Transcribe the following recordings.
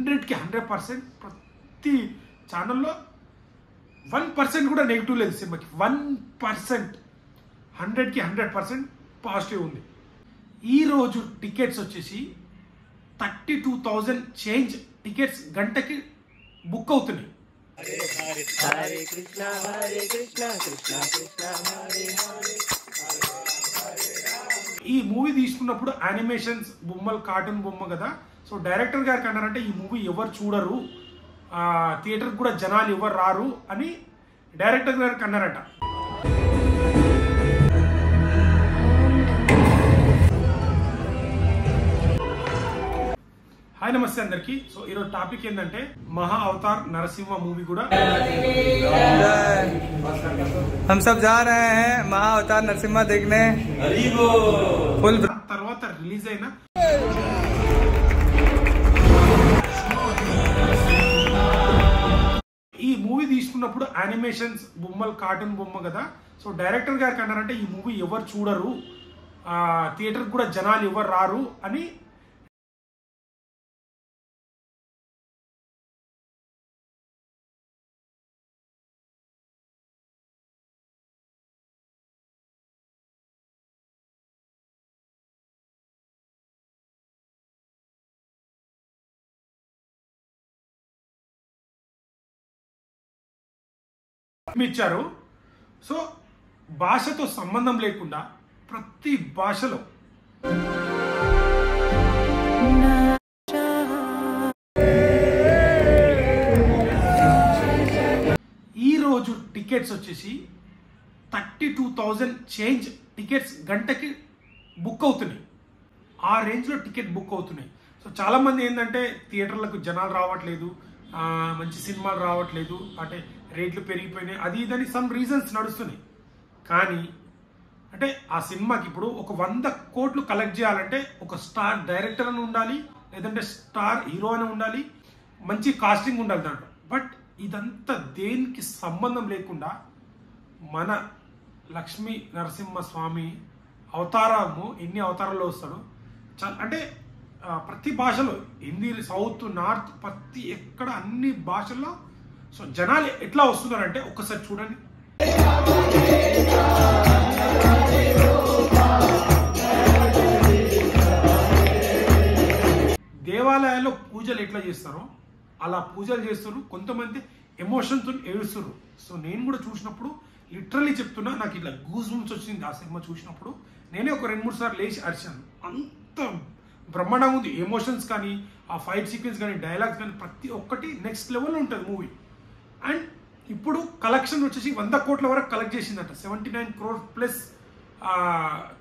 100కి 100%. ప్రతి ఛానల్లో 1% కూడా నెగిటివ్ లేదు సినిమాకి. 1% 100కి 100% పాజిటివ్ ఉంది. ఈరోజు టికెట్స్ వచ్చేసి 32,000 చేంజ్ టికెట్స్ గంటకి బుక్ అవుతున్నాయి. హరే కృష్ణ కృష్ణ కృష్ణ హరే హరే. ఈ మూవీ తీసుకున్నప్పుడు యానిమేషన్స్ బొమ్మలు కార్టూన్ బొమ్మ కదా. సో డైరెక్టర్ గారికి అన్నారంటే ఈ మూవీ ఎవరు చూడరు, థియేటర్ కూడా జనాలు ఎవరు రారు అని డైరెక్టర్ గారికి అన్నారట. హాయ్ నమస్తే అందరికి. సో ఈరోజు టాపిక్ ఏంటంటే మహా అవతార్ నరసింహ మూవీ కూడా हम सब जा रहे हैं महा अवतार नरसिम्हा देखने फुल తర్వాత రిలీజ్ అయిన ఈ మూవీ తీసుకున్నప్పుడు యానిమేషన్స్ బొమ్మలు కార్టూన్ బొమ్మ కదా. సో డైరెక్టర్ గారికి అన్నారంటే ఈ మూవీ ఎవరు చూడరు, థియేటర్ కూడా జనాలు ఎవరు రారు అని ఇచ్చారు. సో భాషతో సంబంధం లేకుండా ప్రతి భాషలో ఈరోజు టికెట్స్ వచ్చేసి 32,000 చేంజ్ టికెట్స్ గంటకి బుక్ అవుతున్నాయి. ఆ రేంజ్లో టికెట్ బుక్ అవుతున్నాయి. సో చాలామంది ఏంటంటే థియేటర్లకు జనాలు రావట్లేదు, మంచి సినిమాలు రావట్లేదు, అంటే రేట్లు పెరిగిపోయినాయి, అది ఇదని సమ్ రీజన్స్ నడుస్తున్నాయి. కానీ అంటే ఆ సినిమాకి ఇప్పుడు ఒక 100 కోట్లు కలెక్ట్ చేయాలంటే ఒక స్టార్ డైరెక్టర్ అని ఉండాలి, లేదంటే స్టార్ హీరో అని ఉండాలి, మంచి కాస్టింగ్ ఉండాలి దాంట్లో. బట్ ఇదంతా దేనికి సంబంధం లేకుండా మన లక్ష్మీ నరసింహస్వామి అవతారము ఎన్ని అవతారాల్లో వస్తాడు అంటే ప్రతి భాషలో, హిందీ, సౌత్, నార్త్, ప్రతి ఎక్కడ అన్ని భాషల్లో. సో జనాలు ఎట్లా వస్తున్నారంటే ఒక్కసారి చూడండి. దేవాలయాల్లో పూజలు ఎట్లా చేస్తారో అలా పూజలు చేస్తారు. కొంతమంది ఎమోషన్తో ఏడుస్తారు. సో నేను కూడా చూసినప్పుడు లిటరల్లీ చెప్తున్నా, నాకు ఇట్లా గూస్ బంప్స్ వచ్చింది ఆ సినిమా చూసినప్పుడు. నేనే ఒక 2-3 సార్లు లేచి అరిచాను. అంత బ్రహ్మాండంగా ఉంది. ఎమోషన్స్ కానీ, ఆ ఫైట్ సీక్వెన్స్ కానీ, డైలాగ్స్ కానీ ప్రతి ఒక్కటి నెక్స్ట్ లెవెల్లో ఉంటుంది మూవీ. అండ్ ఇప్పుడు కలెక్షన్ వచ్చేసి 100 కోట్ల వరకు కలెక్ట్ చేసిందట. 79 crore ప్లస్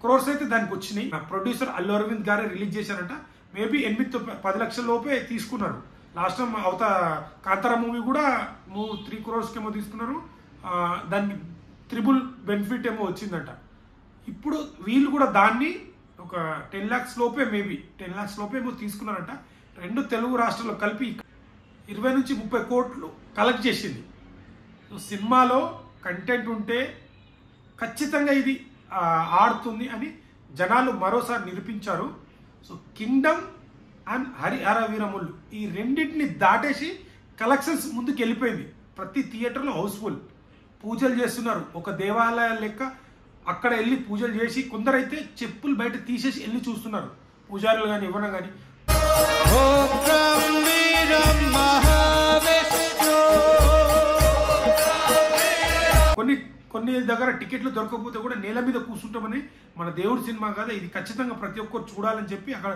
క్రోర్స్ అయితే దానికి వచ్చినాయి. ప్రొడ్యూసర్ అల్లు అరవింద్ గారే రిలీజ్ చేశారంట. మేబీ 8-10 లక్షల లోపే తీసుకున్నారు. లాస్ట్ టైం కాంతారా మూవీ కూడా 3 crores ఏమో తీసుకున్నారు. దానికి త్రిబుల్ బెనిఫిట్ ఏమో వచ్చిందట. ఇప్పుడు వీళ్ళు కూడా దాన్ని ఒక 10 lakhs లోపే, మేబీ 10 lakhs లోపే ఏమో తీసుకున్నారంట. 2 తెలుగు రాష్ట్రాల్లో కలిపి 20-30 కోట్లు కలెక్ట్ చేసింది. సో సినిమాలో కంటెంట్ ఉంటే ఖచ్చితంగా ఇది ఆడుతుంది అని జనాలు మరోసారి నిరూపించారు. సో కింగ్డమ్ అండ్ హరిహర వీరములు ఈ రెండింటిని దాటేసి కలెక్షన్స్ ముందుకు వెళ్ళిపోయింది. ప్రతి థియేటర్లో హౌస్ఫుల్, పూజలు చేస్తున్నారు. ఒక దేవాలయం లెక్క అక్కడ వెళ్ళి పూజలు చేసి, కొందరైతే చెప్పులు బయట తీసేసి వెళ్ళి చూస్తున్నారు, పూజారులు కానీ ఎవరైనా కానీ. కొన్ని దగ్గర టికెట్లు దొరకకపోతే కూడా నేల మీద కూర్చుంటామని, మన దేవుడి సినిమా కదా ఇది, ఖచ్చితంగా ప్రతి ఒక్కరు చూడాలని చెప్పి అక్కడ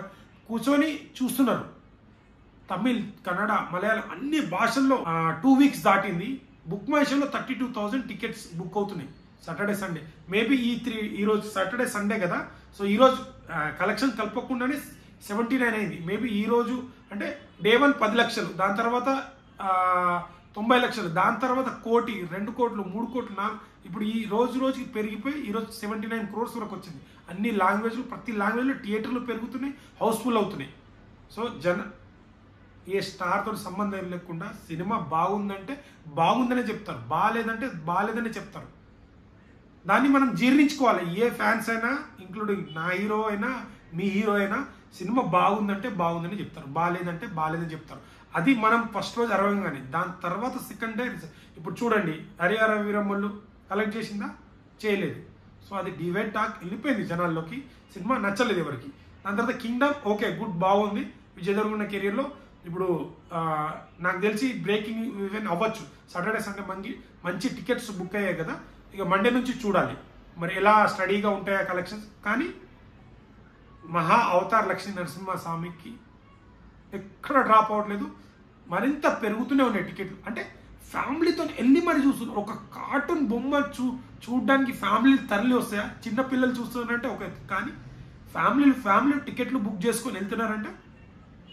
కూర్చొని చూస్తున్నారు. తమిళ్, కన్నడ, మలయాళం అన్ని భాషల్లో 2 weeks దాటింది. బుక్ మై షోలో 32,000 టికెట్స్ బుక్ అవుతున్నాయి సాటర్డే సండే. మేబీ ఈరోజు సాటర్డే సండే కదా. సో ఈరోజు కలెక్షన్ కలపకుండానే 79 అయింది. మేబీ ఈరోజు అంటే డే 1 10 లక్షలు, దాని తర్వాత 90 లక్షలు, దాని తర్వాత 1 కోటి, 2 కోట్లు, 3 కోట్లు, 4, ఇప్పుడు ఈ రోజుకి పెరిగిపోయి ఈరోజు 79 crores వరకు వచ్చింది. అన్ని లాంగ్వేజ్లు, ప్రతి లాంగ్వేజ్లో థియేటర్లు పెరుగుతున్నాయి, హౌస్ఫుల్ అవుతున్నాయి. సో ఏ స్టార్తో సంబంధం లేకుండా సినిమా బాగుందంటే బాగుందనే చెప్తారు, బాగాలేదంటే బాగాలేదనే చెప్తారు. దాన్ని మనం జీర్ణించుకోవాలి. ఏ ఫ్యాన్స్ అయినా, ఇంక్లూడింగ్ నా హీరో అయినా, మీ హీరో అయినా, సినిమా బాగుందంటే బాగుందని చెప్తారు, బాగాలేదంటే బాగాలేదని చెప్తారు. అది మనం ఫస్ట్ రోజు అరవంగానే, దాని తర్వాత సెకండ్ డే ఇప్పుడు చూడండి హరిహర వీరమ్మలు కలెక్ట్ చేసిందా, చేయలేదు. సో అది డివైడ్ టాక్ వెళ్ళిపోయింది జనాల్లోకి, సినిమా నచ్చలేదు ఎవరికి. దాని తర్వాత కింగ్డమ్ ఓకే గుడ్ బాగుంది. విజయ్ దేవరకొండ కెరియర్లో ఇప్పుడు నాకు తెలిసి బ్రేకింగ్ ఈవెన్ అవ్వచ్చు. సాటర్డే సండే మంచి టికెట్స్ బుక్ అయ్యాయి కదా, ఇక మండే నుంచి చూడాలి మరి ఎలా స్టడీగా ఉంటాయా కలెక్షన్స్. కానీ మహా అవతార్ లక్ష్మీ నరసింహ స్వామికి ఎక్కడ డ్రాప్ అవ్వట్లేదు, మరింత పెరుగుతూనే ఉన్నాయి టికెట్లు. అంటే ఫ్యామిలీతో వెళ్ళి మరి చూస్తున్నారు. ఒక కార్టూన్ బొమ్మ చూడడానికి ఫ్యామిలీ తరలి వస్తాయా, చిన్న పిల్లలు చూస్తున్నారంటే ఒక, కానీ ఫ్యామిలీ టికెట్లు బుక్ చేసుకొని వెళ్తున్నారంటే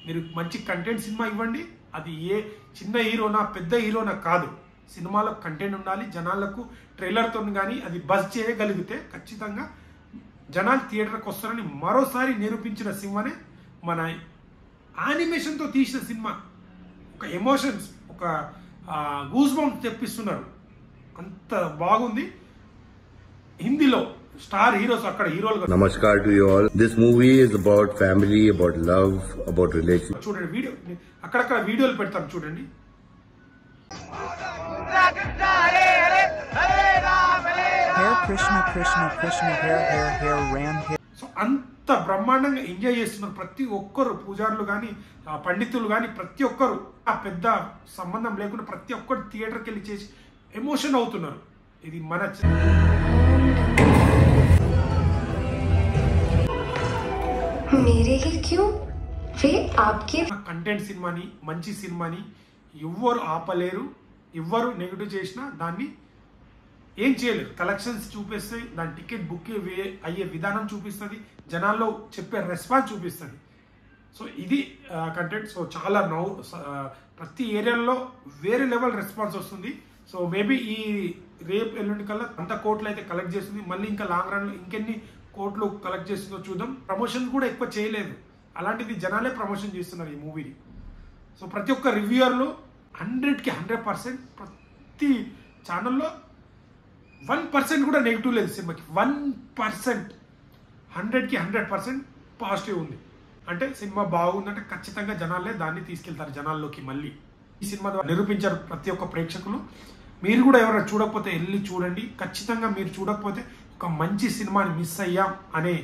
మీరు మంచి కంటెంట్ సినిమా ఇవ్వండి. అది ఏ చిన్న హీరోనా పెద్ద హీరోనా కాదు, సినిమాలో కంటెంట్ ఉండాలి. జనాలకు ట్రైలర్తో కానీ అది బజ్ చేయగలిగితే ఖచ్చితంగా జనాలు థియేటర్కి వస్తారని మరోసారి నిరూపించిన సినిమానే మన యానిమేషన్తో తీసిన సినిమా. ఒక ఎమోషన్స్, ఒక గూస్ బంప్స్ తెప్పిస్తున్నారు, అంత బాగుంది. హిందీలో స్టార్ హీరోస్ అక్కడ హీరోలుగా. Namaskar to you all. This movie is about family, about love, about relationship. చూడండి వీడియో, అక్కడక్కడ వీడియోలు పెడతాను చూడండి. Hare Krishna Krishna Krishna Hare Hare Hare Ram Hare. So అంత బ్రహ్మాండంగా ఎంజాయ్ చేస్తున్నారు ప్రతి ఒక్కరు, పూజారులు కానీ పండితులు కానీ ప్రతి ఒక్కరు. ఆ పెద్ద సంబంధం లేకుండా ప్రతి ఒక్కరు థియేటర్కి వెళ్ళి చేసి ఎమోషన్ అవుతున్నారు. ఇది మన मेरे ही क्यों वे आपके కంటెంట్ సినిమాని, మంచి సినిమాని ఎవ్వరు ఆపలేరు. ఎవ్వరు నెగిటివ్ చేసినా దాన్ని ఏం చేయలేరు. కలెక్షన్స్ చూపిస్తాయి, దాని టికెట్ బుక్ అయ్యే విధానం చూపిస్తుంది, జనాల్లో చెప్పే రెస్పాన్స్ చూపిస్తుంది. సో ఇది కంటెంట్. సో చాలా ప్రతి ఏరియాలో వేరే లెవెల్ రెస్పాన్స్ వస్తుంది. సో మేబీ ఈ రేపు ఎల్లుండి కల్లా అంత కోట్లు అయితే కలెక్ట్ చేస్తుంది. మళ్ళీ ఇంకా లాంగ్ రన్లో ఇంకెన్ని కోట్లు కలెక్ట్ చేస్తుందో చూద్దాం. ప్రమోషన్ కూడా ఎక్కువ చేయలేదు, అలాంటిది జనాలే ప్రమోషన్ చేస్తున్నారు ఈ మూవీని. సో ప్రతి ఒక్క రివ్యూయర్లు 100కి 100%, ప్రతి ఛానల్లో 1% కూడా నెగిటివ్ లేదు సినిమాకి. 1%, 100కి 100% పాజిటివ్ ఉంది. అంటే సినిమా బాగుందంటే ఖచ్చితంగా జనాలే దాన్ని తీసుకెళ్తారు జనాల్లోకి. మళ్ళీ ఈ సినిమా ద్వారా నిరూపించారు ప్రతి ఒక్క ప్రేక్షకులు. మీరు కూడా ఎవరైనా చూడకపోతే వెళ్ళి చూడండి. ఖచ్చితంగా మీరు చూడకపోతే ఒక మంచి సినిమాని మిస్ అయ్యాం అనే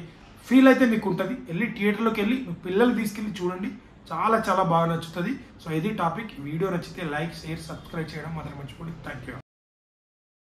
ఫీల్ అయితే మీకు ఉంటుంది. వెళ్ళి థియేటర్లోకి వెళ్ళి మీ పిల్లలు తీసుకెళ్ళి చూడండి, చాలా చాలా బాగా నచ్చుతుంది. సో ఇది టాపిక్. వీడియో నచ్చితే లైక్, షేర్, సబ్స్క్రైబ్ చేయడం మాత్రం మర్చిపోండి. Thank you.